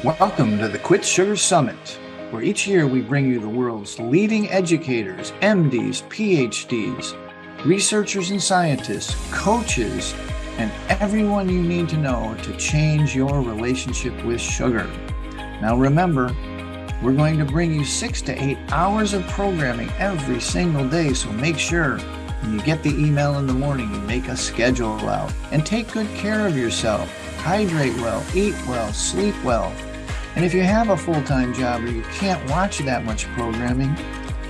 Welcome to the Quit Sugar Summit, where each year we bring you the world's leading educators, MDs, PhDs, researchers and scientists, coaches, and everyone you need to know to change your relationship with sugar. Now remember, we're going to bring you 6 to 8 hours of programming every single day, so make sure when you get the email in the morning, you make a schedule out and take good care of yourself. Hydrate well, eat well, sleep well. And if you have a full-time job or you can't watch that much programming,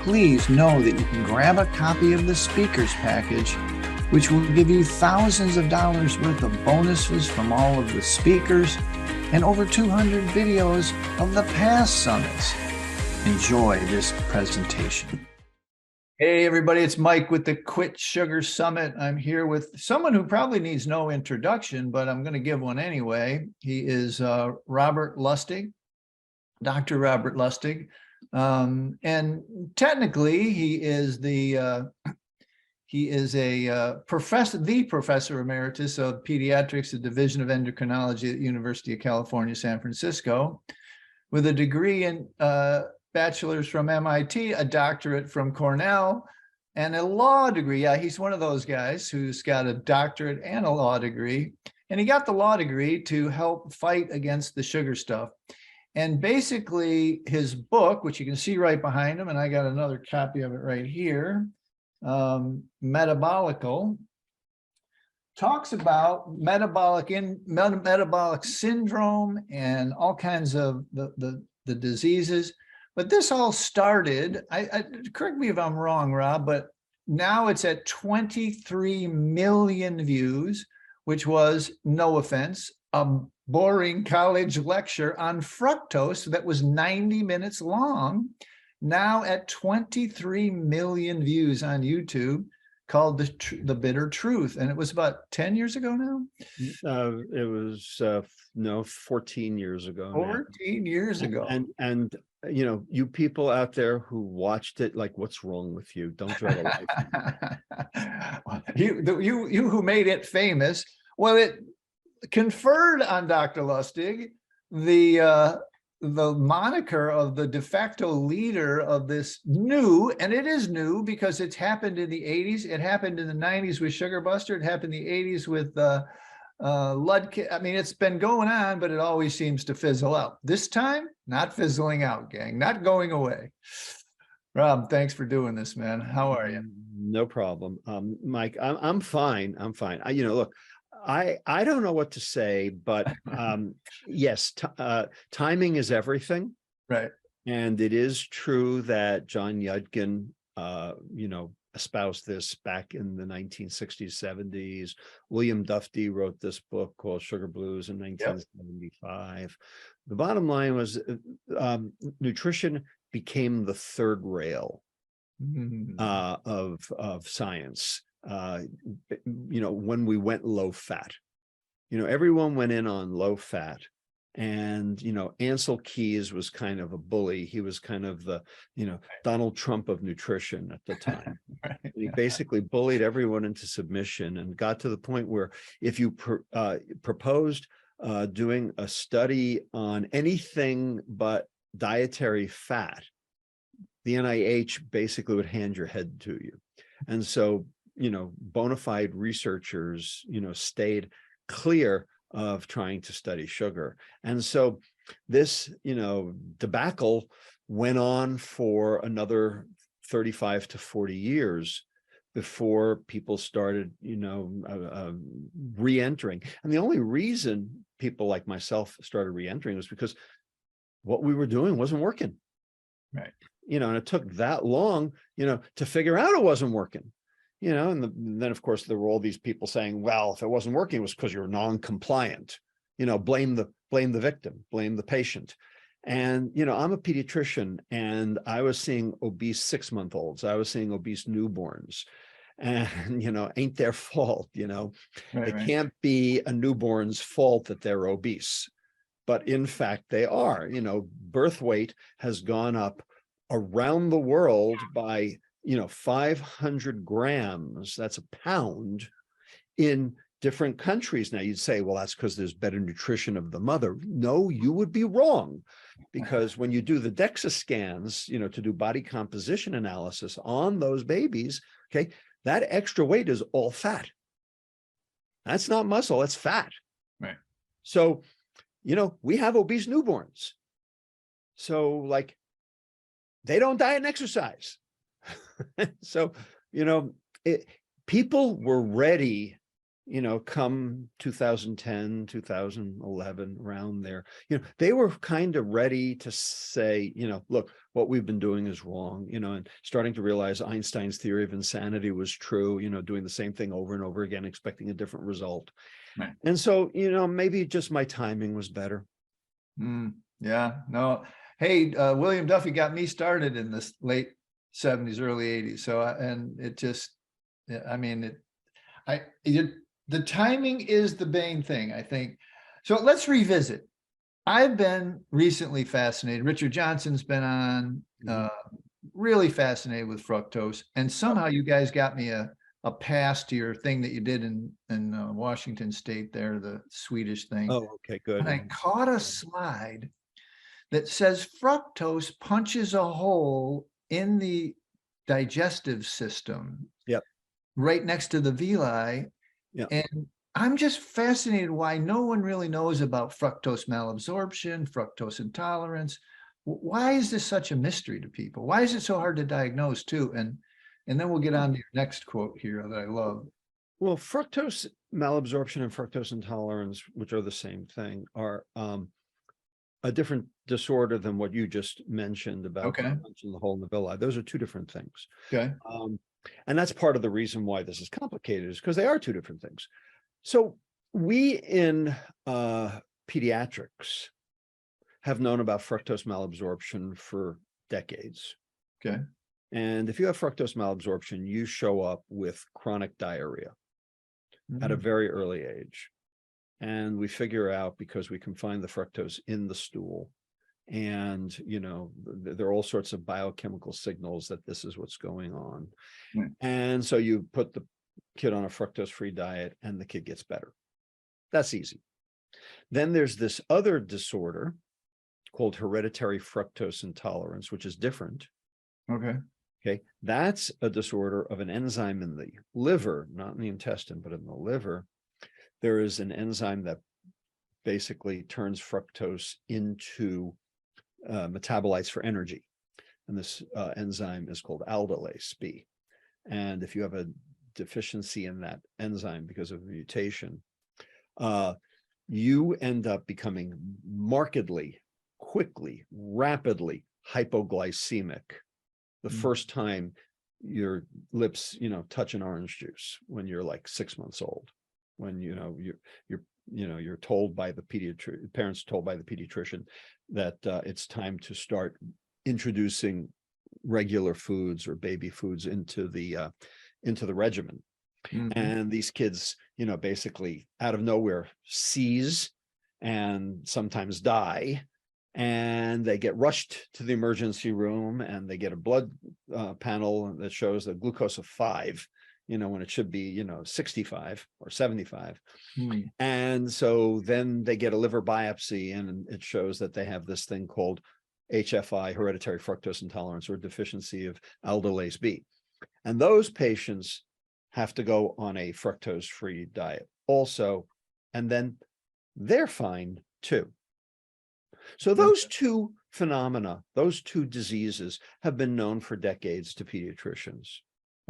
please know that you can grab a copy of the speakers package, which will give you thousands of dollars worth of bonuses from all of the speakers and over 200 videos of the past summits. Enjoy this presentation. Hey everybody, it's Mike with the Quit Sugar Summit. I'm here with someone who probably needs no introduction, but I'm going to give one anyway. He is Robert Lustig, Dr. Robert Lustig. And technically he is a professor emeritus of pediatrics at the Division of Endocrinology at the University of California, San Francisco, with a degree in bachelor's from MIT, a doctorate from Cornell, and a law degree. Yeah, he's one of those guys who's got a doctorate and a law degree. And he got the law degree to help fight against the sugar stuff. And basically his book, which you can see right behind him, and I got another copy of it right here, Metabolical, talks about metabolic syndrome and all kinds of the diseases. But this all started, correct me if I'm wrong, Rob, but now it's at 23 million views, which was, no offense, a boring college lecture on fructose that was 90 minutes long, now at 23 million views on YouTube, called The Bitter Truth. And it was about 10 years ago now? It was, 14 years ago. 14 years ago. And you know, you people out there who watched it, like, what's wrong with you? Don't try to like you who made it famous. Well, it conferred on Dr. Lustig the moniker of the de facto leader of this new, and it is new because it's happened in the 80s, it happened in the 90s with Sugar Buster, it happened in the 80s with Lustig. I mean, it's been going on, but it always seems to fizzle out. This time, not fizzling out, gang, not going away. Rob, thanks for doing this, man. How are you? No problem. Mike, I'm fine. I'm fine. Look, I don't know what to say, but yes, timing is everything. Right. And it is true that John Yudkin, espoused this back in the 1960s, 70s. William Duffy wrote this book called Sugar Blues in 1975. Yep. The bottom line was nutrition became the third rail of science. When we went low fat, everyone went in on low fat. And, Ansel Keys was kind of a bully. He was kind of the, Donald Trump of nutrition at the time. Right. He basically bullied everyone into submission and got to the point where if you proposed doing a study on anything but dietary fat, the NIH basically would hand your head to you. And so, bona fide researchers, stayed clear of trying to study sugar. And so this, debacle went on for another 35 to 40 years before people started, re-entering. And the only reason people like myself started re-entering was because what we were doing wasn't working. Right. And it took that long, to figure out it wasn't working. And then of course there were all these people saying, well, if it wasn't working, it was because you're non-compliant, blame the victim, blame the patient. And, I'm a pediatrician and I was seeing obese 6-month-olds. I was seeing obese newborns and, ain't their fault, It can't be a newborn's fault that they're obese, but in fact they are. Birth weight has gone up around the world by 500 grams, that's a pound, in different countries. Now you'd say, well, that's because there's better nutrition of the mother. No, you would be wrong, because when you do the DEXA scans, to do body composition analysis on those babies, okay, that extra weight is all fat. That's not muscle, that's fat. Right. So, we have obese newborns. So like, they don't diet and exercise. So, people were ready, come 2010, 2011, around there, they were kind of ready to say, look, what we've been doing is wrong, and starting to realize Einstein's theory of insanity was true, doing the same thing over and over again, expecting a different result. Right. And so, maybe just my timing was better. Yeah, no. Hey, William Duffy got me started in the late 70s, early 80s. So, and it just, I mean, the timing is the main thing, I think. So let's revisit. I've been recently fascinated. Richard Johnson's been on, really fascinated with fructose. And somehow you guys got me a pass to your thing that you did in Washington State there, the Swedish thing. Oh, okay, good. And I caught a slide that says fructose punches a hole in the digestive system. Yep. Right next to the villi. Yep. And I'm just fascinated why no one really knows about fructose malabsorption, fructose intolerance. Why is this such a mystery to people? Why is it so hard to diagnose too? And then we'll get on to your next quote here that I love. Well, fructose malabsorption and fructose intolerance, which are the same thing, are a different disorder than what you just mentioned about punching the hole in the villi. Those are two different things. Okay. And that's part of the reason why this is complicated, is because they are two different things. So we in pediatrics have known about fructose malabsorption for decades. Okay. And if you have fructose malabsorption, you show up with chronic diarrhea at a very early age. And we figure out, because we can find the fructose in the stool, and there are all sorts of biochemical signals that this is what's going on. Right. And so you put the kid on a fructose-free diet and the kid gets better. That's easy. Then there's this other disorder called hereditary fructose intolerance, which is different. Okay, that's a disorder of an enzyme in the liver, not in the intestine, but in the liver. There is an enzyme that basically turns fructose into metabolites for energy. And this enzyme is called aldolase B. And if you have a deficiency in that enzyme because of a mutation, you end up becoming markedly, quickly, rapidly hypoglycemic the first time your lips, touch an orange juice when you're like 6 months old. When you're told by the parents told by the pediatrician that it's time to start introducing regular foods or baby foods into the regimen. And these kids, basically out of nowhere seize and sometimes die, and they get rushed to the emergency room, and they get a blood panel that shows a glucose of 5. When it should be, 65 or 75. And so then they get a liver biopsy, and it shows that they have this thing called HFI, hereditary fructose intolerance, or deficiency of aldolase B. And those patients have to go on a fructose-free diet also, and then they're fine too. So those two phenomena, those two diseases, have been known for decades to pediatricians.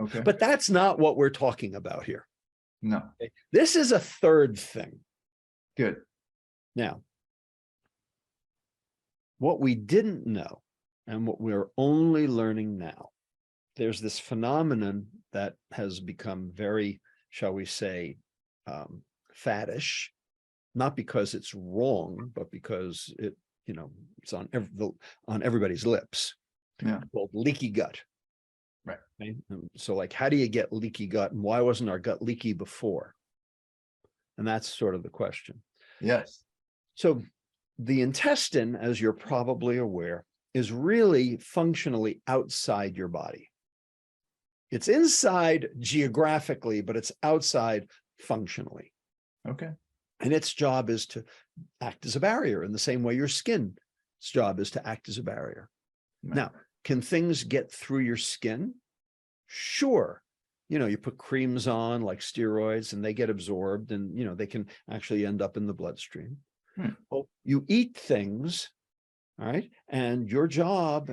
Okay. But that's not what we're talking about here. No. This is a third thing. Good. Now, what we didn't know, and what we're only learning now, there's this phenomenon that has become very, shall we say, faddish, not because it's wrong, but because it's on everybody's lips. Yeah. Called leaky gut. Right. Okay? So like, how do you get leaky gut, and why wasn't our gut leaky before? And that's sort of the question. Yes. So the intestine, as you're probably aware, is really functionally outside your body. It's inside geographically, but it's outside functionally. Okay. And its job is to act as a barrier in the same way your skin's job is to act as a barrier. Right. Now, can things get through your skin? Sure. You put creams on like steroids and they get absorbed and, they can actually end up in the bloodstream. Well, you eat things, all right? And your job,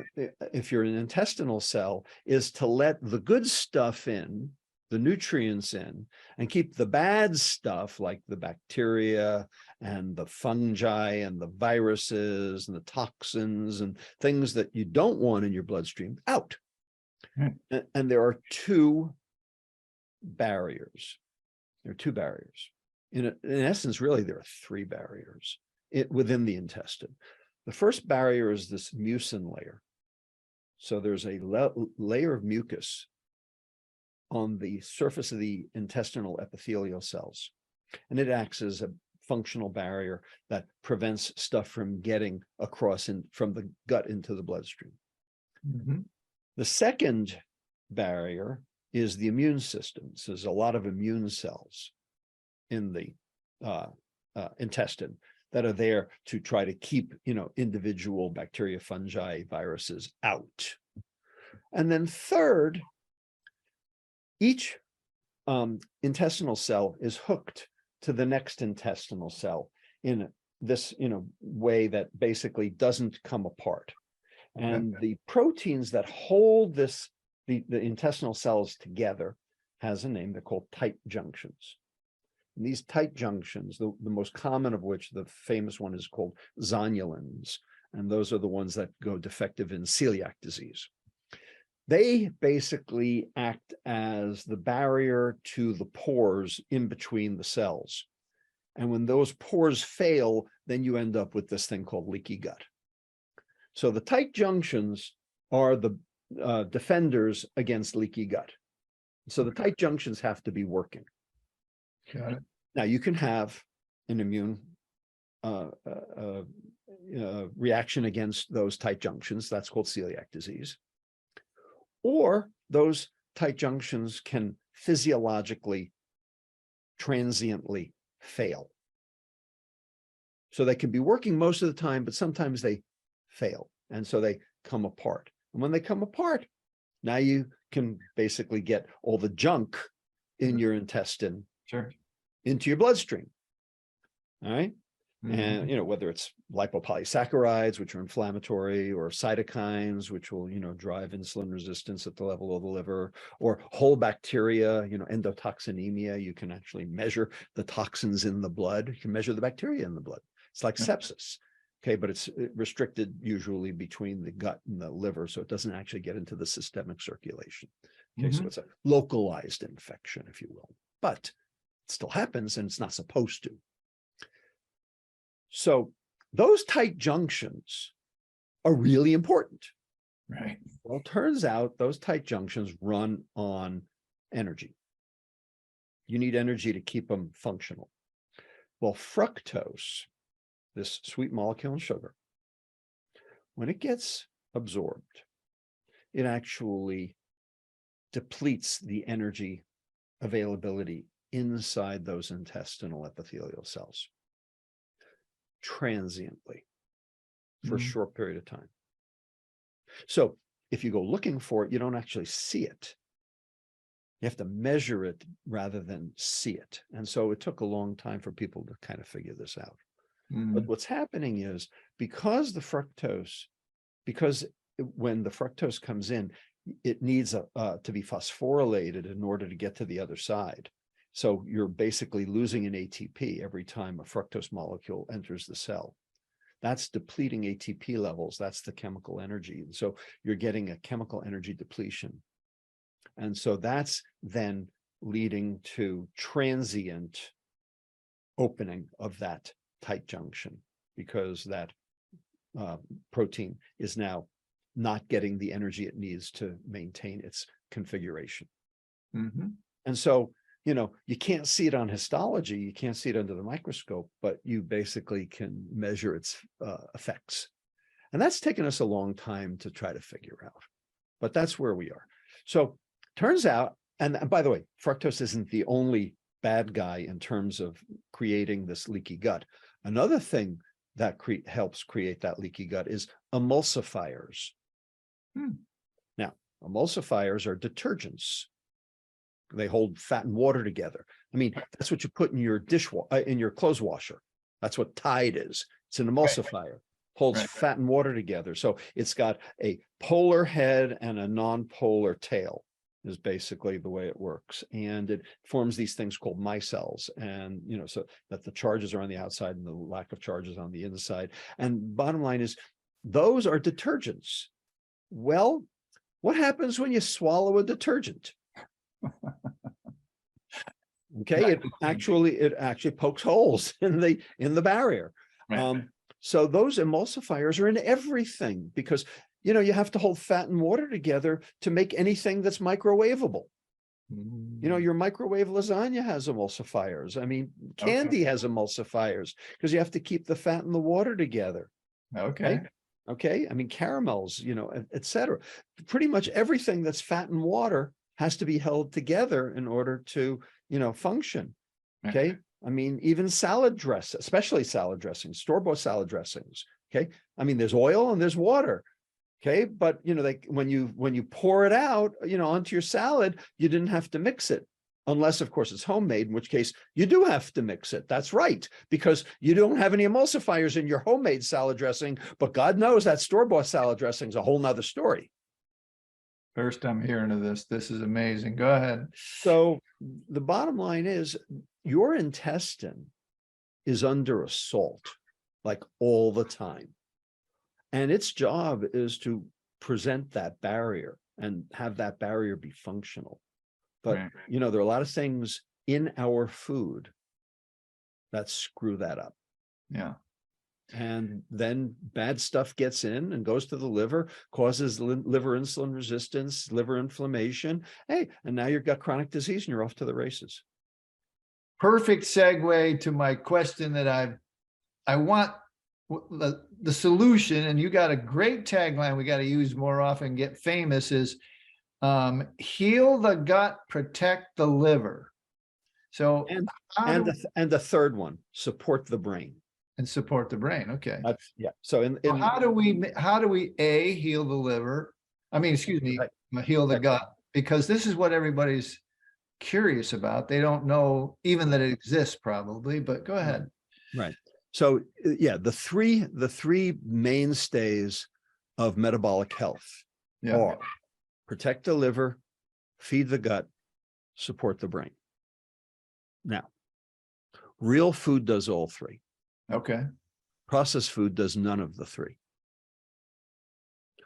if you're an intestinal cell, is to let the good stuff in, the nutrients in, and keep the bad stuff like the bacteria and the fungi and the viruses and the toxins and things that you don't want in your bloodstream out. And there are two barriers. There are two barriers. In essence, really, there are three barriers within the intestine. The first barrier is this mucin layer. So there's a layer of mucus on the surface of the intestinal epithelial cells, and it acts as a functional barrier that prevents stuff from getting across from the gut into the bloodstream. The second barrier is the immune system. So there's a lot of immune cells in the intestine that are there to try to keep, individual bacteria, fungi, viruses out. And then third, each intestinal cell is hooked to the next intestinal cell in this, way that basically doesn't come apart. And the proteins that hold the intestinal cells together has a name. They're called tight junctions. And these tight junctions, the most common of which, the famous one is called zonulins. And those are the ones that go defective in celiac disease. They basically act as the barrier to the pores in between the cells. And when those pores fail, then you end up with this thing called leaky gut. So the tight junctions are the defenders against leaky gut. So the tight junctions have to be working. Got it. Now you can have an immune reaction against those tight junctions. That's called celiac disease. Or those tight junctions can physiologically, transiently fail. So they can be working most of the time, but sometimes they fail. And so they come apart. And when they come apart, now you can basically get all the junk in your intestine into your bloodstream. All right. And, whether it's lipopolysaccharides, which are inflammatory, or cytokines, which will, drive insulin resistance at the level of the liver, or whole bacteria, endotoxinemia. You can actually measure the toxins in the blood. You can measure the bacteria in the blood. It's like sepsis. Okay, but it's restricted usually between the gut and the liver, so it doesn't actually get into the systemic circulation. Okay, so it's a localized infection, if you will, but it still happens and it's not supposed to. So those tight junctions are really important. Right. Well, it turns out those tight junctions run on energy. You need energy to keep them functional. Well, fructose, this sweet molecule in sugar, when it gets absorbed, it actually depletes the energy availability inside those intestinal epithelial cells transiently for a short period of time. So if you go looking for it, you don't actually see it. You have to measure it rather than see it. And so it took a long time for people to kind of figure this out. But what's happening is because when the fructose comes in, it needs to be phosphorylated in order to get to the other side. So you're basically losing an ATP every time a fructose molecule enters the cell. That's depleting ATP levels. That's the chemical energy. And so you're getting a chemical energy depletion. And so that's then leading to transient opening of that tight junction, because that protein is now not getting the energy it needs to maintain its configuration. And so, you can't see it on histology, you can't see it under the microscope, but you basically can measure its effects. And that's taken us a long time to try to figure out, but that's where we are. So turns out, and by the way, fructose isn't the only bad guy in terms of creating this leaky gut. Another thing that helps create that leaky gut is emulsifiers. Now, emulsifiers are detergents. They hold fat and water together. I mean, that's what you put in your in your clothes washer. That's what Tide is. It's an emulsifier. Holds fat and water together. So it's got a polar head and a non-polar tail, is basically the way it works. And it forms these things called micelles. And, you know, so that the charges are on the outside and the lack of charges on the inside. And bottom line is, those are detergents. Well, what happens when you swallow a detergent? Okay, it actually pokes holes in the barrier. So those emulsifiers are in everything because, you know, you have to hold fat and water together to make anything that's microwavable. You know, your microwave lasagna has emulsifiers. I mean, candy has emulsifiers because you have to keep the fat and the water together. Okay. I mean, caramels, you know, etc. Pretty much everything that's fat and water has to be held together in order to, you know, function. Okay. I mean, even salad dress, especially salad dressings, store-bought salad dressings. Okay. I mean, there's oil and there's water. Okay. But, you know, when you pour it out, you know, onto your salad, you didn't have to mix it. Unless, of course, it's homemade, in which case you do have to mix it. That's right, because you don't have any emulsifiers in your homemade salad dressing, but God knows that store-bought salad dressing is a whole nother story. First I'm hearing of this. This is amazing. Go ahead. So the bottom line is your intestine is under assault, like all the time. And its job is to present that barrier and have that barrier be functional. But, you know, there are a lot of things in our food that screw that up. Yeah. And then bad stuff gets in and goes to the liver, causes liver insulin resistance, liver inflammation. Hey, and now you've got chronic disease and you're off to the races. Perfect segue to my question that I want the solution, and you got a great tagline we got to use more often, get famous, is heal the gut, protect the liver. So and the third one, support the brain. And support the brain. Okay. Yeah. So how do we heal the liver? I mean, excuse me, heal the gut, because this is what everybody's curious about. They don't know even that it exists probably, but go ahead. Right. So yeah, the three mainstays of metabolic health are protect the liver, feed the gut, support the brain. Now, real food does all three. Okay. Processed food does none of the three.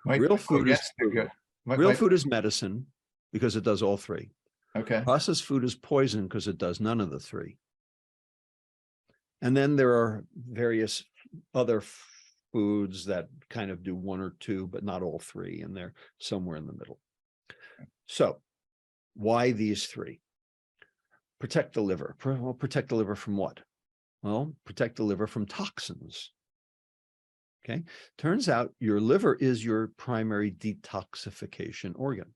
Real food is medicine because it does all three. Okay. Processed food is poison because it does none of the three. And then there are various other foods that kind of do one or two, but not all three, and they're somewhere in the middle. So why these three? Protect the liver. Well, protect the liver from what? Well, protect the liver from toxins. Okay. Turns out your liver is your primary detoxification organ.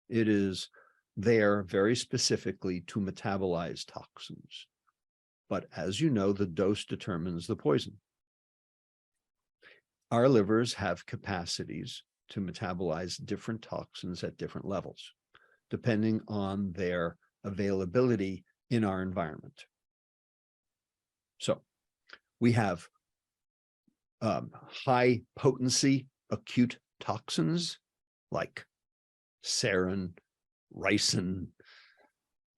It is there very specifically to metabolize toxins. But as you know, the dose determines the poison. Our livers have capacities to metabolize different toxins at different levels, depending on their availability in our environment. So we have high potency acute toxins like sarin, ricin,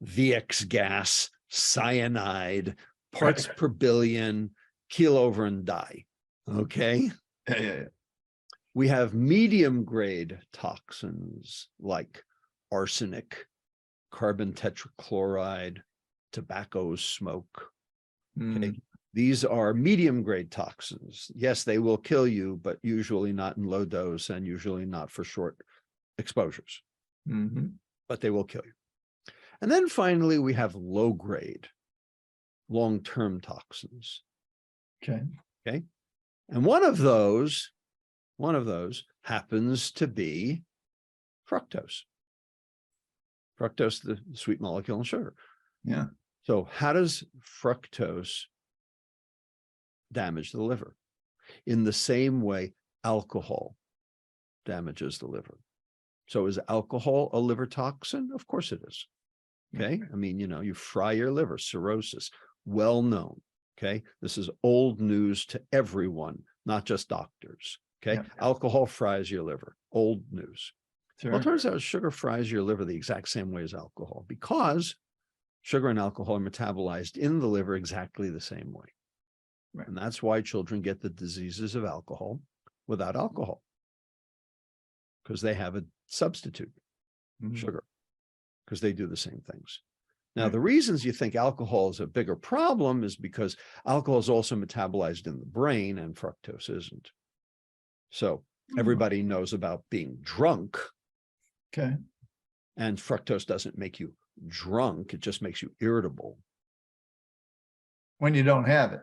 VX gas, cyanide, parts per billion, kilogram dye. Okay. Yeah. We have medium grade toxins like arsenic, carbon tetrachloride, tobacco smoke. Okay. These are medium grade toxins. Yes, they will kill you, but usually not in low dose and usually not for short exposures. But they will kill you. And then finally, we have low grade, long-term toxins. Okay. And one of those happens to be fructose. Fructose, the sweet molecule in sugar. Yeah. So how does fructose damage the liver? In the same way alcohol damages the liver. So is alcohol a liver toxin? Of course it is. Okay. I mean, you fry your liver, cirrhosis, well known. Okay. This is old news to everyone, not just doctors. Okay. Yeah. Alcohol fries your liver, old news. Sure. Well, it turns out sugar fries your liver the exact same way as alcohol, because sugar and alcohol are metabolized in the liver exactly the same way. Right. And that's why children get the diseases of alcohol without alcohol, because they have a substitute, sugar, because they do the same things. Now, the reasons you think alcohol is a bigger problem is because alcohol is also metabolized in the brain and fructose isn't. So everybody knows about being drunk. Okay. And fructose doesn't make you drunk. It just makes you irritable. When you don't have it.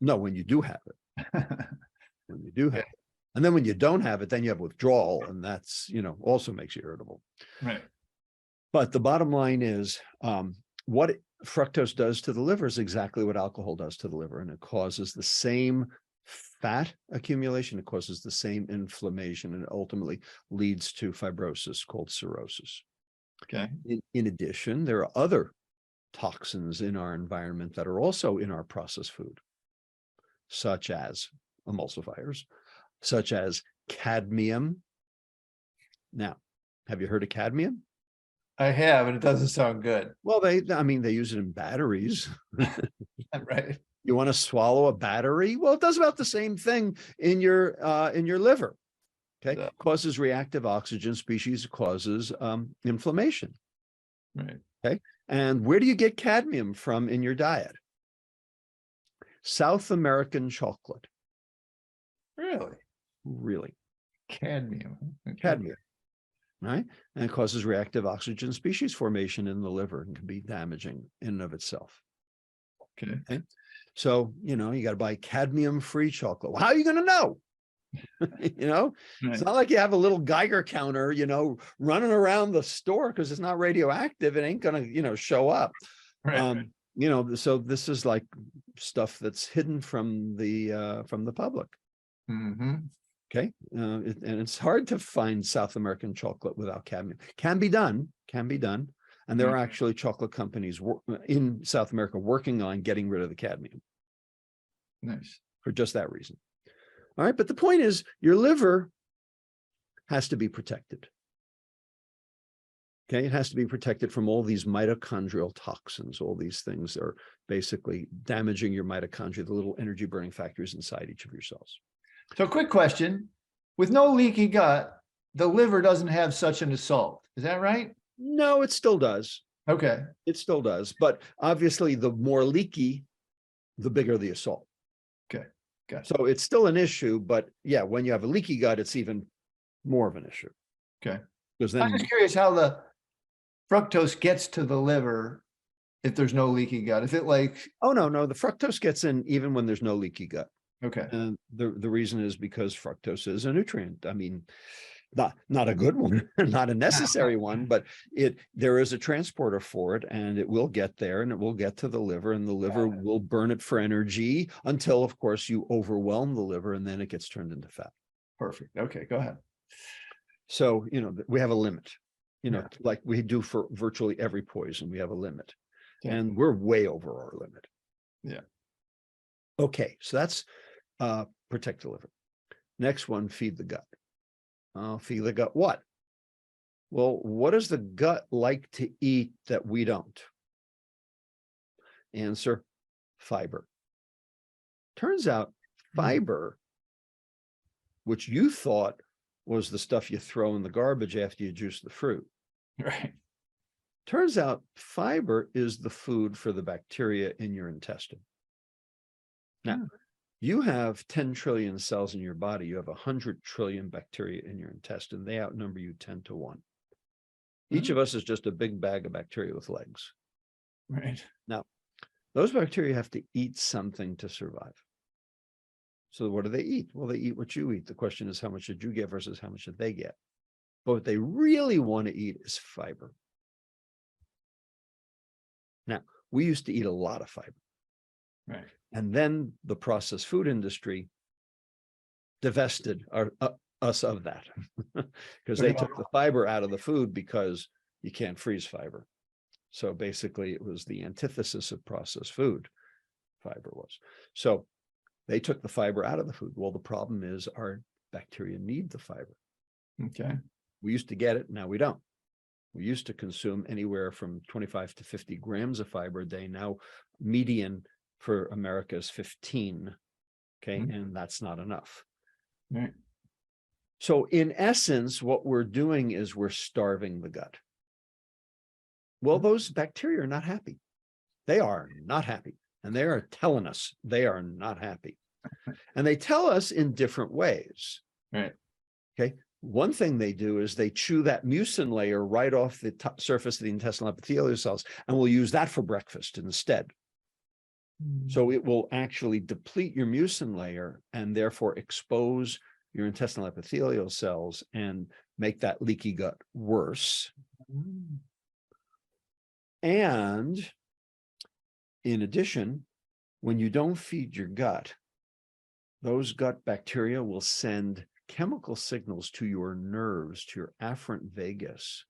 No, when you do have it. When you do have it. And then when you don't have it, then you have withdrawal. And that's, also makes you irritable. Right. But the bottom line is what fructose does to the liver is exactly what alcohol does to the liver. And it causes the same fat accumulation. It causes the same inflammation, and ultimately leads to fibrosis called cirrhosis. Okay. In addition, there are other toxins in our environment that are also in our processed food, such as emulsifiers, such as cadmium. Now, have you heard of cadmium? I have, and it doesn't sound good. Well, they use it in batteries. Right. You want to swallow a battery? Well, it does about the same thing in your liver. Okay, Yeah. Causes reactive oxygen species, causes inflammation. Right. Okay, and where do you get cadmium from in your diet? South American chocolate. Really? Really? Cadmium. Okay. Cadmium, right? And it causes reactive oxygen species formation in the liver and can be damaging in and of itself. Okay. So, you got to buy cadmium-free chocolate. Well, how are you going to know? It's not like you have a little Geiger counter, running around the store because it's not radioactive. It ain't going to, show up. Right. So this is like stuff that's hidden from the public. Okay. And it's hard to find South American chocolate without cadmium. Can be done. And there are actually chocolate companies in South America working on getting rid of the cadmium. Nice. For just that reason. All right. But the point is, your liver has to be protected. Okay. It has to be protected from all these mitochondrial toxins. All these things are basically damaging your mitochondria, the little energy burning factories inside each of your cells. So quick question. With no leaky gut, the liver doesn't have such an assault. Is that right? No, it still does. Okay. It still does. But obviously, the more leaky, the bigger the assault. Okay. Gotcha. So it's still an issue, but yeah, when you have a leaky gut, it's even more of an issue. Okay. Because I'm then, just curious how the fructose gets to the liver if there's no leaky gut. Is it like, no, the fructose gets in even when there's no leaky gut. okay. And the reason is because fructose is a nutrient. I mean, not a good one, not a necessary one, but there is a transporter for it, and it will get there, and it will get to the liver, and the liver will burn it for energy until, of course, you overwhelm the liver, and then it gets turned into fat. Perfect. Okay, go ahead. So, we have a limit, like we do for virtually every poison, we have a limit, and we're way over our limit. Yeah. Okay, so that's protect the liver. Next one, feed the gut. Feed the gut what? Well, what does the gut like to eat that we don't? Answer, fiber. Turns out fiber, which you thought was the stuff you throw in the garbage after you juice the fruit. Right. Turns out fiber is the food for the bacteria in your intestine. Now, you have 10 trillion cells in your body. You have 100 trillion bacteria in your intestine. They outnumber you 10 to 1. Each of us is just a big bag of bacteria with legs. Right. Now, those bacteria have to eat something to survive. So what do they eat? Well, they eat what you eat. The question is, how much did you get versus how much did they get? But what they really want to eat is fiber. Now, We used to eat a lot of fiber. Right. And then the processed food industry divested us of that because they took the fiber out of the food because you can't freeze fiber. So basically it was the antithesis of processed food, fiber was. So they took the fiber out of the food. Well, the problem is our bacteria need the fiber. Okay. We used to get it, now we don't. We used to consume anywhere from 25 to 50 grams of fiber a day. Now median for America is 15. Okay, and that's not enough. Right. So in essence, what we're doing is we're starving the gut. Well, those bacteria are not happy. They are not happy. And they are telling us they are not happy. And they tell us in different ways. Right. Okay. One thing they do is they chew that mucin layer right off the surface of the intestinal epithelial cells, and we'll use that for breakfast instead. So it will actually deplete your mucin layer and therefore expose your intestinal epithelial cells and make that leaky gut worse. And in addition, when you don't feed your gut, those gut bacteria will send chemical signals to your nerves, to your afferent vagus,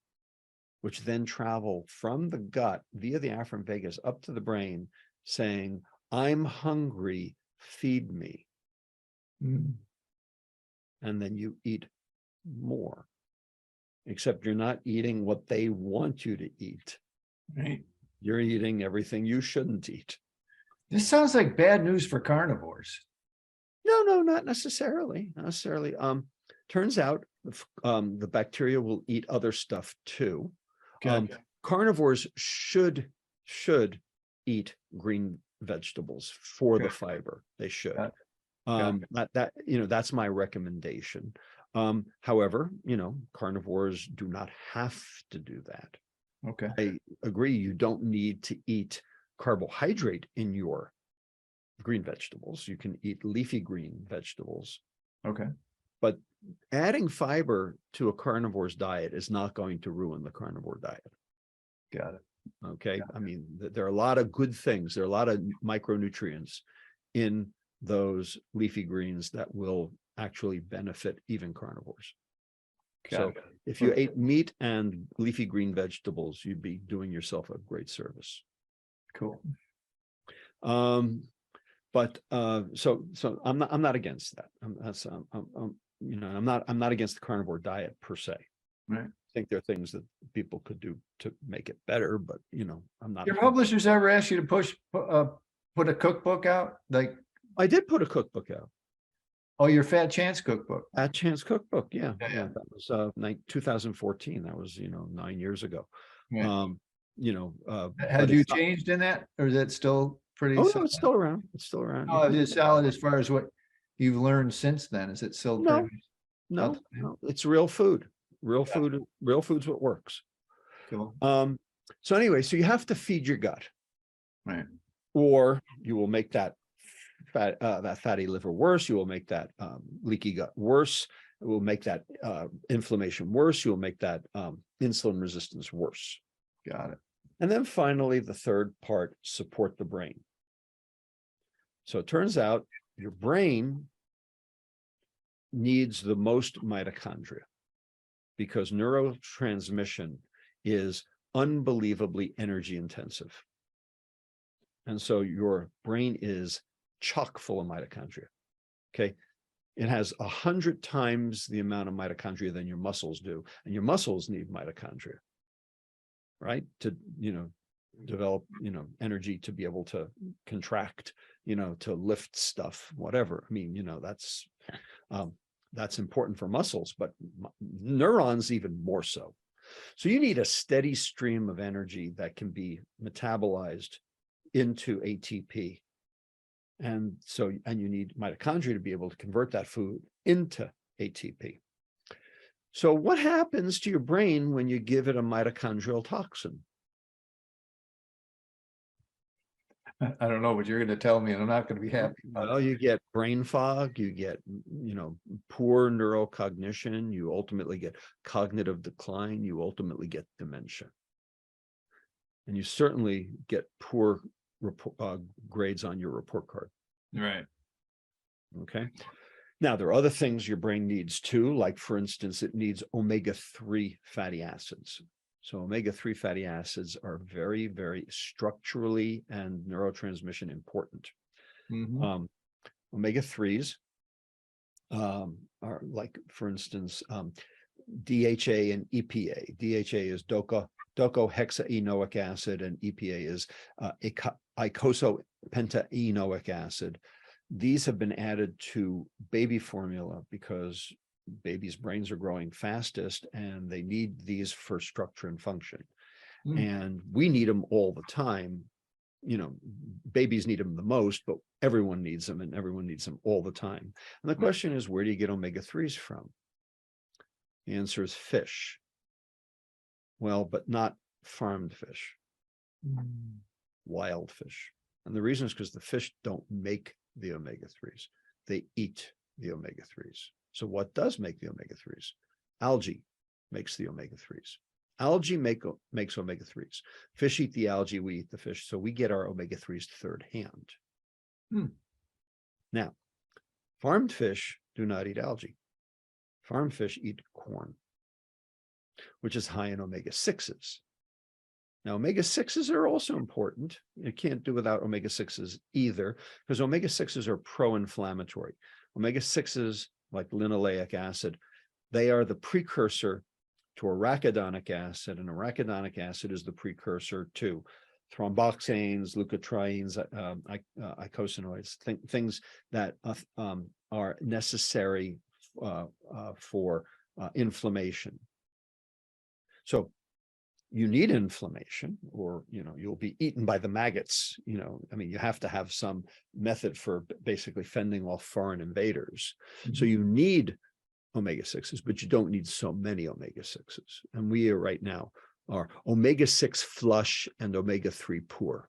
which then travel from the gut via the afferent vagus up to the brain saying, I'm hungry, feed me. And then you eat more, except you're not eating what they want you to eat. Right. You're eating everything you shouldn't eat. This sounds like bad news for carnivores. No, not necessarily. Turns out the bacteria will eat other stuff too. Okay. Carnivores should eat green vegetables for the fiber. They should. That's my recommendation. However, carnivores do not have to do that. Okay. I agree. You don't need to eat carbohydrate in your green vegetables. You can eat leafy green vegetables. Okay. But adding fiber to a carnivore's diet is not going to ruin the carnivore diet. Got it. Okay. I mean, there are a lot of good things. There are a lot of micronutrients in those leafy greens that will actually benefit even carnivores. So if you ate meat and leafy green vegetables, you'd be doing yourself a great service. Cool. But so I'm not against that. I'm not against the carnivore diet per se. Right. I think there are things that people could do to make it better, but I'm not. Your publishers ever asked you to put a cookbook out? Like, I did put a cookbook out. Oh, your Fat Chance cookbook. Fat Chance cookbook, yeah. That was 2014. That was 9 years ago. Yeah. But Have you changed in that, or is it still pretty? Oh, no, it's still around. It's still around. Oh, is it solid as far as what you've learned since then? Is it still? No, it's real food. Real food's what works. Cool. So anyway, so you have to feed your gut, right? Or you will make that fatty liver worse. You will make that leaky gut worse. It will make that inflammation worse. You will make that insulin resistance worse. Got it. And then finally, the third part, support the brain. So it turns out your brain needs the most mitochondria because neurotransmission is unbelievably energy intensive. And so your brain is chock full of mitochondria. Okay. It has 100 times the amount of mitochondria than your muscles do. And your muscles need mitochondria, right? To, develop, energy to be able to contract, to lift stuff, whatever. I mean, that's important for muscles, but neurons even more so. So you need a steady stream of energy that can be metabolized into ATP. And you need mitochondria to be able to convert that food into ATP. So what happens to your brain when you give it a mitochondrial toxin? I don't know what you're going to tell me, and I'm not going to be happy. Well, you get brain fog, you get, poor neurocognition, you ultimately get cognitive decline, you ultimately get dementia. and you certainly get poor grades on your report card. Right. Okay. Now, there are other things your brain needs too, like, for instance, it needs omega-3 fatty acids. So omega-3 fatty acids are very, very structurally and neurotransmission important. Mm-hmm. Omega-3s are, like, for instance, DHA and EPA. DHA is docosahexaenoic acid, and EPA is eicosapentaenoic acid. These have been added to baby formula because babies' brains are growing fastest and they need these for structure and function. And we need them all the time. You know, babies need them the most, but everyone needs them, and everyone needs them all the time. And the question is, where do you get omega-3s from? The answer is fish. Well, but not farmed fish, wild fish. And the reason is because the fish don't make the omega-3s. They eat the omega-3s. So what does make the omega-3s? Algae makes the omega-3s. Algae makes omega-3s. Fish eat the algae, we eat the fish. So we get our omega-3s third hand. Now, farmed fish do not eat algae. Farmed fish eat corn, which is high in omega-6s. Now, omega-6s are also important. You can't do without omega-6s either, because omega-6s are pro-inflammatory. Omega-6s, like linoleic acid, they are the precursor to arachidonic acid, and arachidonic acid is the precursor to thromboxanes, leukotrienes, eicosanoids, things that are necessary for inflammation. So you need inflammation, or, you know, you'll be eaten by the maggots. You know, I mean, you have to have some method for basically fending off foreign invaders. So you need omega-6s, but you don't need so many omega-6s. And we are right now are omega-6 flush and omega-3 poor.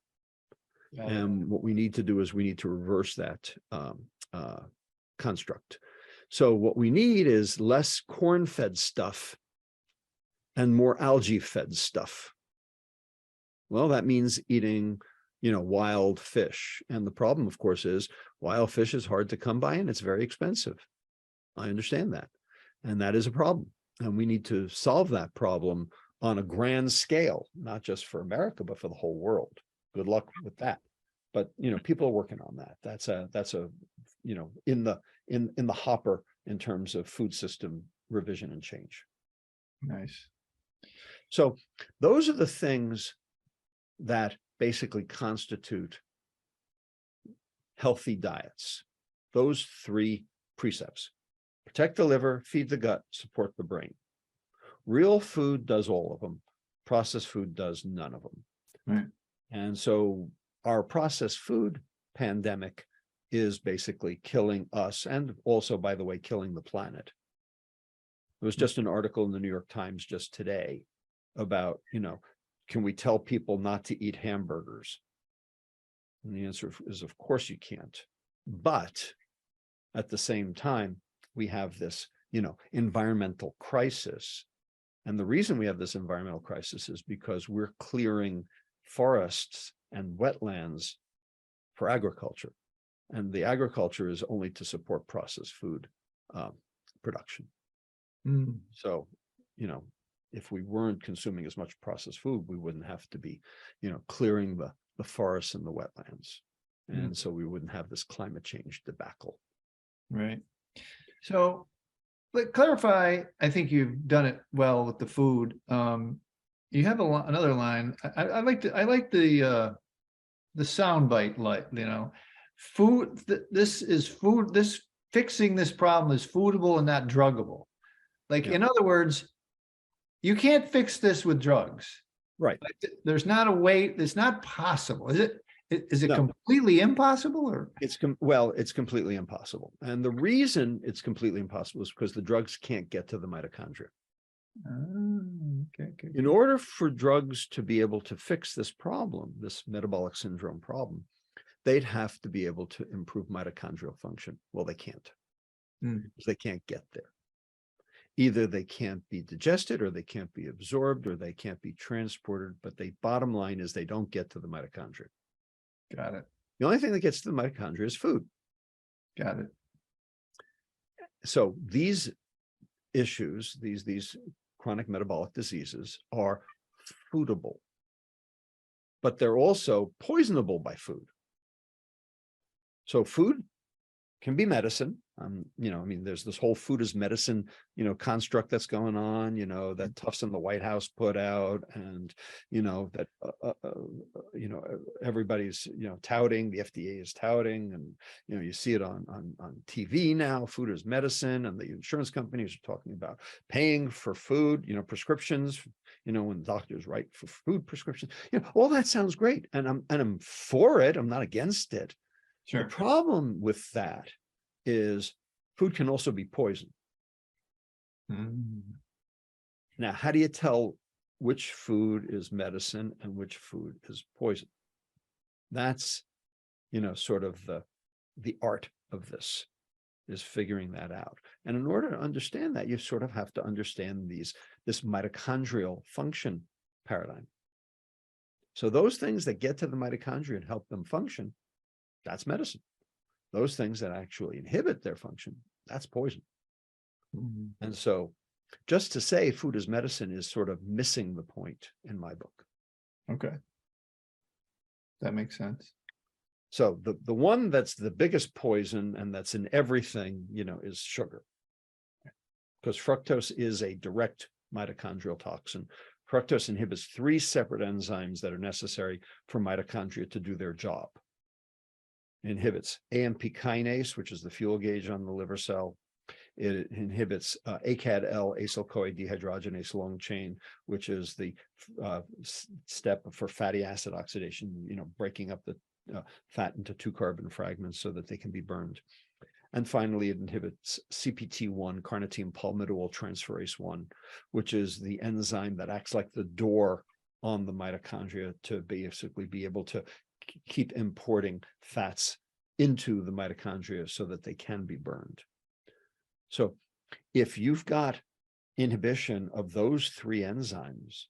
And what we need to do is we need to reverse that construct. So what we need is less corn-fed stuff and more algae-fed stuff. Well, that means eating, you know, wild fish. And the problem, of course, is wild fish is hard to come by and it's very expensive. I understand that. And that is a problem. And we need to solve that problem on a grand scale, not just for America, but for the whole world. Good luck with that. But, you know, people are working on that. That's a, you know, in the hopper in terms of food system revision and change. Nice. So those are the things that basically constitute healthy diets. Those three precepts: protect the liver, feed the gut, support the brain. Real food does all of them. Processed food does none of them. Right. And so our processed food pandemic is basically killing us, and also, by the way, killing the planet. There was just an article in the New York Times just today about, you know, can we tell people not to eat hamburgers? And the answer is, of course you can't. But at the same time, we have this, you know, environmental crisis. And the reason we have this environmental crisis is because we're clearing forests and wetlands for agriculture. And the agriculture is only to support processed food production. So, you know, if we weren't consuming as much processed food, we wouldn't have to be, you know, clearing the forests and the wetlands. And so we wouldn't have this climate change debacle. Right. So, but clarify, I think you've done it well with the food. You have another line. I like the soundbite, like, you know, food. This is food. This fixing this problem is foodable and not druggable. Like, in other words, you can't fix this with drugs. Right. There's not a way. It's not possible. Is it? Is it No. completely impossible, or? Well, it's completely impossible. And the reason it's completely impossible is because the drugs can't get to the mitochondria. Okay. In order for drugs to be able to fix this problem, this metabolic syndrome problem, they'd have to be able to improve mitochondrial function. Well, they can't, because they can't get there. Either they can't be digested, or they can't be absorbed, or they can't be transported, but the bottom line is they don't get to the mitochondria. Got it. The only thing that gets to the mitochondria is food. Got it. So these issues, these chronic metabolic diseases, are foodable, but they're also poisonable by food. So food can be medicine. You know, I mean, there's this whole food as medicine, you know, construct that's going on, you know, that Tufts in the White House put out, and, you know, that, you know, everybody's, you know, touting, the FDA is touting, and, you know, you see it on TV now, food as medicine, and the insurance companies are talking about paying for food, you know, prescriptions, you know, when doctors write for food prescriptions, you know, all that sounds great. And I'm for it. I'm not against it. Sure. The problem with that is food can also be poison. Now, how do you tell which food is medicine and which food is poison? That's, you know, sort of the art of this, is figuring that out. And in order to understand that, you sort of have to understand this mitochondrial function paradigm. So those things that get to the mitochondria and help them function, that's medicine. Those things that actually inhibit their function, that's poison. And so just to say food is medicine is sort of missing the point in my book. Okay. That makes sense. So the one that's the biggest poison and that's in everything, you know, is sugar. Because fructose is a direct mitochondrial toxin. Fructose inhibits 3 separate enzymes that are necessary for mitochondria to do their job. It inhibits AMP kinase, which is the fuel gauge on the liver cell. It inhibits ACAD-L, acyl-CoA dehydrogenase long chain, which is the step for fatty acid oxidation, you know, breaking up the fat into 2 carbon fragments so that they can be burned. And finally, it inhibits CPT1, carnitine palmitoyl transferase 1, which is the enzyme that acts like the door on the mitochondria to basically be able to keep importing fats into the mitochondria so that they can be burned. So if you've got inhibition of those 3 enzymes,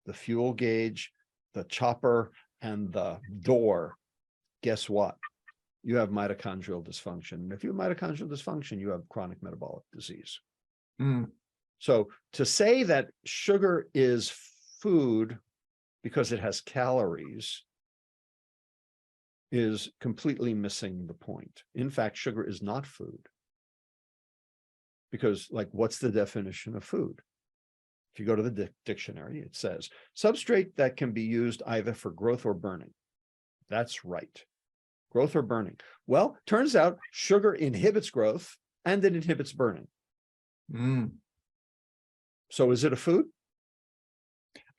the fuel gauge, the chopper, and the door, guess what? You have mitochondrial dysfunction. And if you have mitochondrial dysfunction, you have chronic metabolic disease. So to say that sugar is food because it has calories is completely missing the point. In fact, sugar is not food. Because, like, what's the definition of food? If you go to the dictionary, it says substrate that can be used either for growth or burning. That's right. Growth or burning. Well, turns out sugar inhibits growth and it inhibits burning. So is it a food?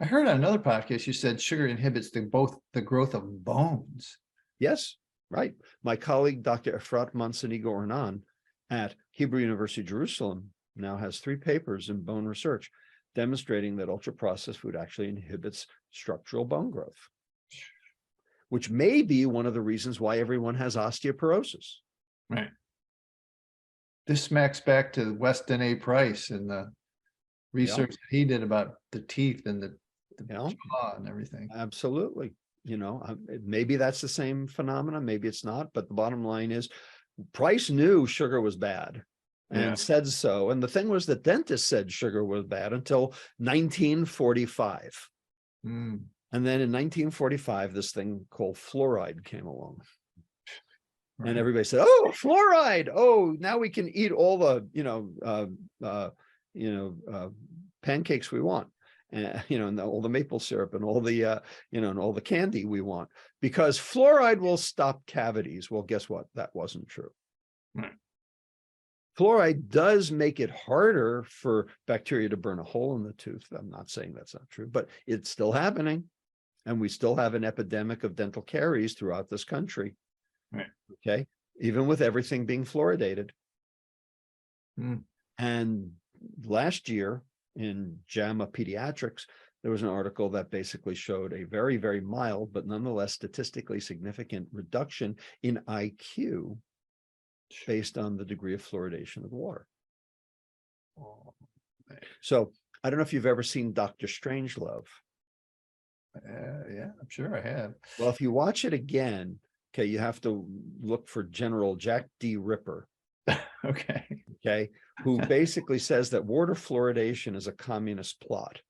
I heard on another podcast you said sugar inhibits both the growth of bones. Yes, right. My colleague, Dr. Efrat Monsonigo-Hernan at Hebrew University, Jerusalem, now has 3 papers in bone research demonstrating that ultra-processed food actually inhibits structural bone growth, which may be one of the reasons why everyone has osteoporosis. Right. This smacks back to Weston A. Price and the research that he did about the teeth and the jaw and everything. Absolutely. You know, maybe that's the same phenomena, maybe it's not, but the bottom line is Price knew sugar was bad and said so. And the thing was that dentists said sugar was bad until 1945. And then in 1945, this thing called fluoride came along. Right. And everybody said, oh, fluoride. Oh, now we can eat all the, pancakes we want. And all the maple syrup and all the, and all the candy we want, because fluoride will stop cavities. Well, guess what? That wasn't true. Right. Fluoride does make it harder for bacteria to burn a hole in the tooth. I'm not saying that's not true, but it's still happening. And we still have an epidemic of dental caries throughout this country. Right. Okay. Even with everything being fluoridated. And last year, in JAMA Pediatrics, there was an article that basically showed a very, very mild, but nonetheless statistically significant reduction in IQ based on the degree of fluoridation of water. So I don't know if you've ever seen Dr. Strangelove. Yeah, I'm sure I have. Well, if you watch it again, okay, you have to look for General Jack D. Ripper, Okay. okay, who basically says that water fluoridation is a communist plot.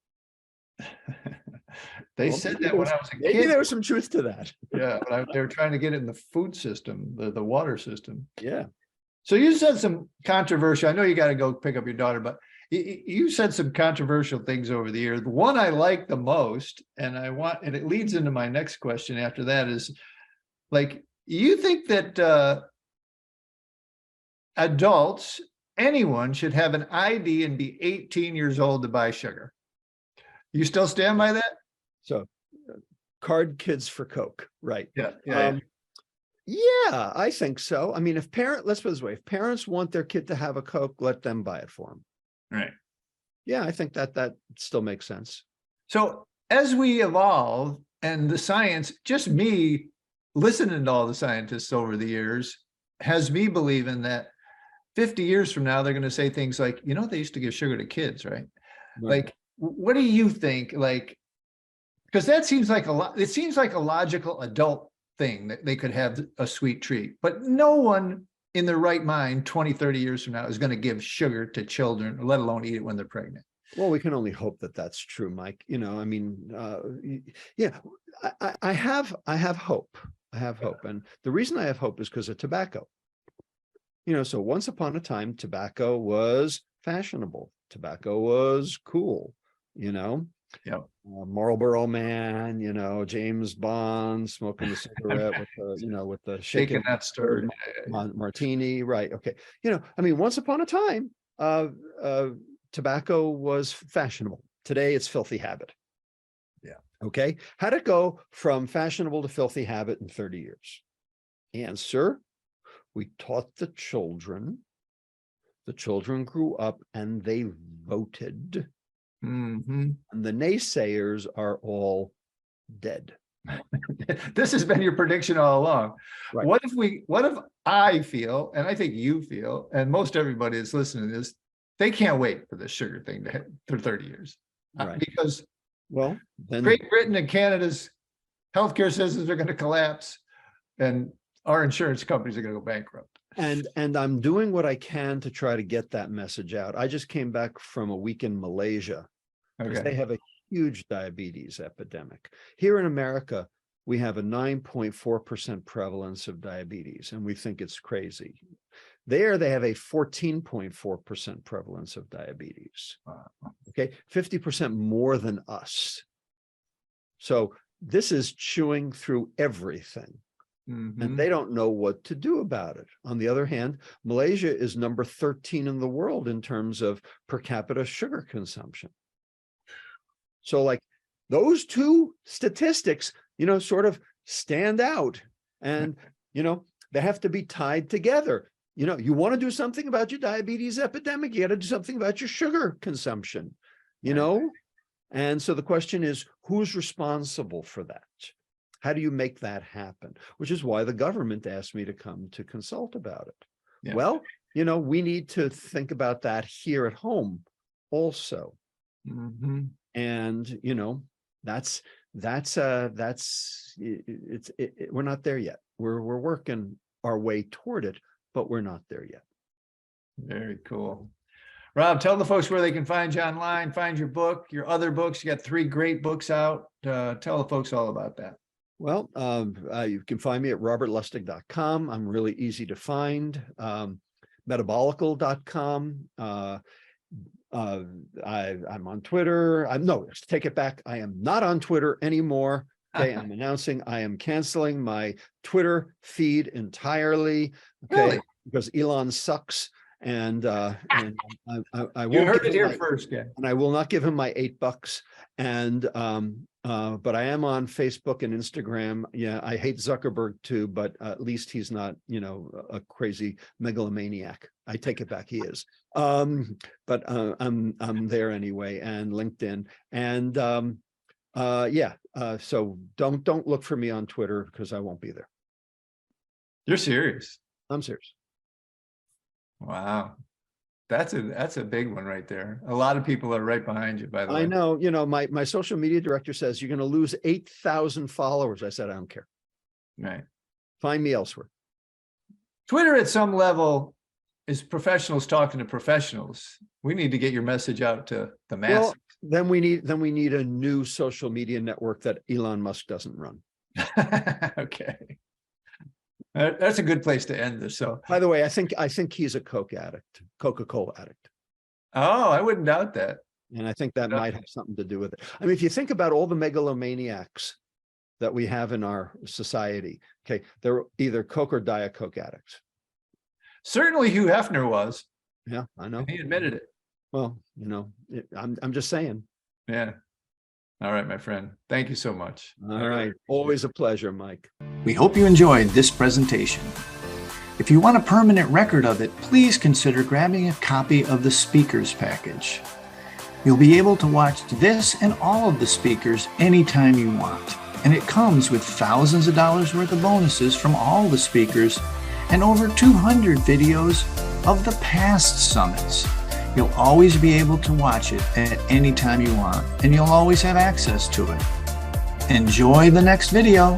They Well, said that when I was a maybe kid. there was some truth to that. Yeah, they were trying to get it in the food system, the water system. Yeah. So you said some controversial, I know you got to go pick up your daughter, but you said some controversial things over the years. The one I like the most, and it leads into my next question after that is, like, you think that adults, anyone should have an ID and be 18 years old to buy sugar? You still stand by that? So card kids for Coke, right? Yeah. Yeah, I think so. I mean, let's put it this way, if parents want their kid to have a Coke, let them buy it for them. Right. Yeah, I think that still makes sense. So as we evolve and the science, just me listening to all the scientists over the years has me believing that 50 years from now, they're going to say things like, they used to give sugar to kids, right? Like, what do you think? Like, because that seems like it seems like a logical adult thing that they could have a sweet treat, but no one in their right mind 20, 30 years from now is going to give sugar to children, let alone eat it when they're pregnant. Well, we can only hope that that's true, Mike. I mean, yeah, I have hope. I have hope. And the reason I have hope is because of tobacco. So once upon a time, tobacco was fashionable. Tobacco was cool, Yeah. Marlboro Man, James Bond smoking the cigarette with the Shaking that stirred martini, right? Okay, I mean, once upon a time, tobacco was fashionable. Today, it's filthy habit. Yeah. Okay, how'd it go from fashionable to filthy habit in 30 years? Answer: we taught the children. The children grew up and they voted. Mm-hmm. And the naysayers are all dead. This has been your prediction all along. Right. What if I feel, and I think you feel, and most everybody that's listening to this, they can't wait for the sugar thing for 30 years. Right. Because then Great Britain and Canada's healthcare systems are going to collapse and our insurance companies are going to go bankrupt. And I'm doing what I can to try to get that message out. I just came back from a week in Malaysia because they have a huge diabetes epidemic. Here in America, we have a 9.4% prevalence of diabetes, and we think it's crazy. There, they have a 14.4% prevalence of diabetes. Wow. Okay, 50% more than us. So this is chewing through everything. Mm-hmm. And they don't know what to do about it. On the other hand, Malaysia is number 13 in the world in terms of per capita sugar consumption. So like those two statistics, sort of stand out, and, they have to be tied together. You want to do something about your diabetes epidemic, you got to do something about your sugar consumption, And so the question is, who's responsible for that? How do you make that happen? Which is why the government asked me to come to consult about it. Yeah. Well, we need to think about that here at home also. Mm-hmm. And, we're not there yet. We're working our way toward it, but we're not there yet. Very cool. Rob, tell the folks where they can find you online, find your book, your other books. You got 3 great books out. Tell the folks all about that. Well, you can find me at robertlustig.com. I'm really easy to find. Metabolical.com. I'm on Twitter. Take it back. I am not on Twitter anymore. Okay, I'm announcing I am canceling my Twitter feed entirely. Okay, really? Because Elon sucks, and I won't. You heard it here first, yeah. And I will not give him my $8. And but I am on Facebook and Instagram. Yeah, I hate Zuckerberg too, but at least he's not, a crazy megalomaniac. I take it back, he is. But I'm there anyway, and LinkedIn, and so don't look for me on Twitter because I won't be there. You're serious? I'm serious. Wow. That's a big one right there. A lot of people are right behind you, by the way. I know, my social media director says you're going to lose 8,000 followers. I said, I don't care. Right. Find me elsewhere. Twitter at some level is professionals talking to professionals. We need to get your message out to the masses. Well, then we need a new social media network that Elon Musk doesn't run. Okay. That's a good place to end this. So, by the way, I think he's a Coca-Cola addict. Oh, I wouldn't doubt that. And I think that might have something to do with it. I mean, if you think about all the megalomaniacs that we have in our society, okay, they're either Coke or Diet Coke addicts. Certainly Hugh Hefner was. Yeah, I know. He admitted it. Well, I'm just saying. Yeah. All right, my friend. Thank you so much. All right. Always a pleasure, Mike. We hope you enjoyed this presentation. If you want a permanent record of it, please consider grabbing a copy of the speakers package. You'll be able to watch this and all of the speakers anytime you want. And it comes with thousands of dollars worth of bonuses from all the speakers and over 200 videos of the past summits. You'll always be able to watch it at any time you want, and you'll always have access to it. Enjoy the next video.